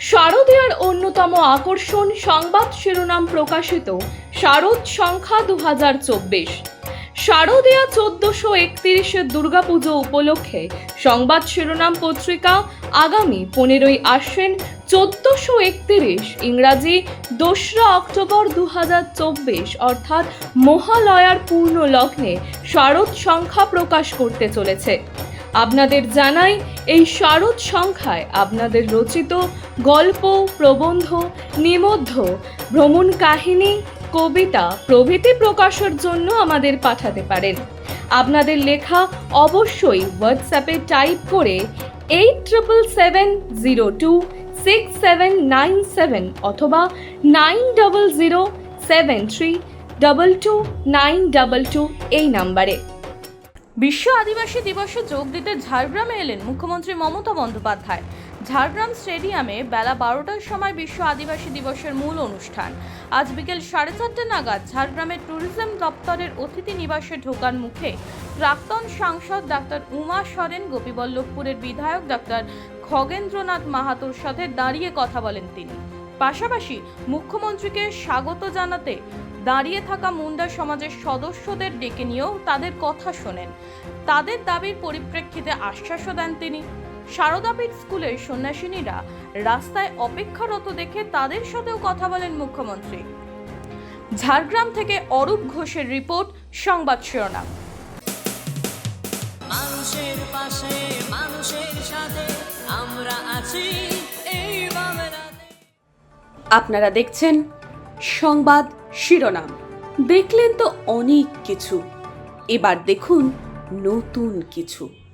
শারদীয়ার অন্যতম আকর্ষণ সংবাদ শিরোনাম প্রকাশিত শারদ সংখ্যা 2024। শারদীয়া 1431 দুর্গাপুজো উপলক্ষে সংবাদ শিরোনাম পত্রিকা আগামী 15ই আশ্বিন 1431 ইংরাজি 2রা অক্টোবর 2024 অর্থাৎ মহালয়ার পূর্ণ লগ্নে শারদ সংখ্যা প্রকাশ করতে চলেছে। আপনাদের জানাই, এই শারদ সংখ্যায় আপনাদের রচিত গল্প, প্রবন্ধ, নিবন্ধ, ভ্রমণ কাহিনী, কবিতা প্রভৃতি প্রকাশের জন্য আমাদের পাঠাতে পারেন। আপনাদের লেখা অবশ্যই হোয়াটসঅ্যাপে টাইপ করে 87026797 অথবা 9007322922 এই নাম্বারে। বিশ্ব আদিবাসী দিবসে যোগ দিতে ঝাড়গ্রামে এলেন মুখ্যমন্ত্রী মমতা বন্দ্যোপাধ্যায়। ঝাড়গ্রাম স্টেডিয়ামে বেলা 12টার সময় বিশ্ব আদিবাসী দিবসের মূল অনুষ্ঠান। আজ বিকেল 4:30 নাগাদ ঝাড়গ্রামের ট্যুরিজম দপ্তরের অতিথি নিবাসে ঢোকার মুখে প্রাক্তন সাংসদ ডাক্তার উমা সরেন, গোপীবল্লভপুরের বিধায়ক ডাক্তার খগেন্দ্রনাথ মাহাতোর সাথে দাঁড়িয়ে কথা বলেন তিনি। পাশাপাশি মুখ্যমন্ত্রীকে স্বাগত জানাতে দাঁড়িয়ে থাকা মুন্ডা সমাজের সদস্যদের ডেকে নিয়েও তাদের কথা শোনেন। তাদের দাবির পরিপ্রেক্ষিতে আশ্বাসও দেন তিনি। শারদাপীঠ স্কুলের সন্ন্যাসিনীরা রাস্তায় অপেক্ষারত দেখে তাদের সাথেও কথা বলেন মুখ্যমন্ত্রী। ঝাড়গ্রাম থেকে অরূপ ঘোষের রিপোর্ট, সংবাদ শিরোনাম। মানুষের পাশে, মানুষের সাথে আমরা আছি এই বাংলাতে। আপনারা দেখছেন সংবাদ শিরোনাম। দেখলেন তো অনেক কিছু, এবার দেখুন নতুন কিছু।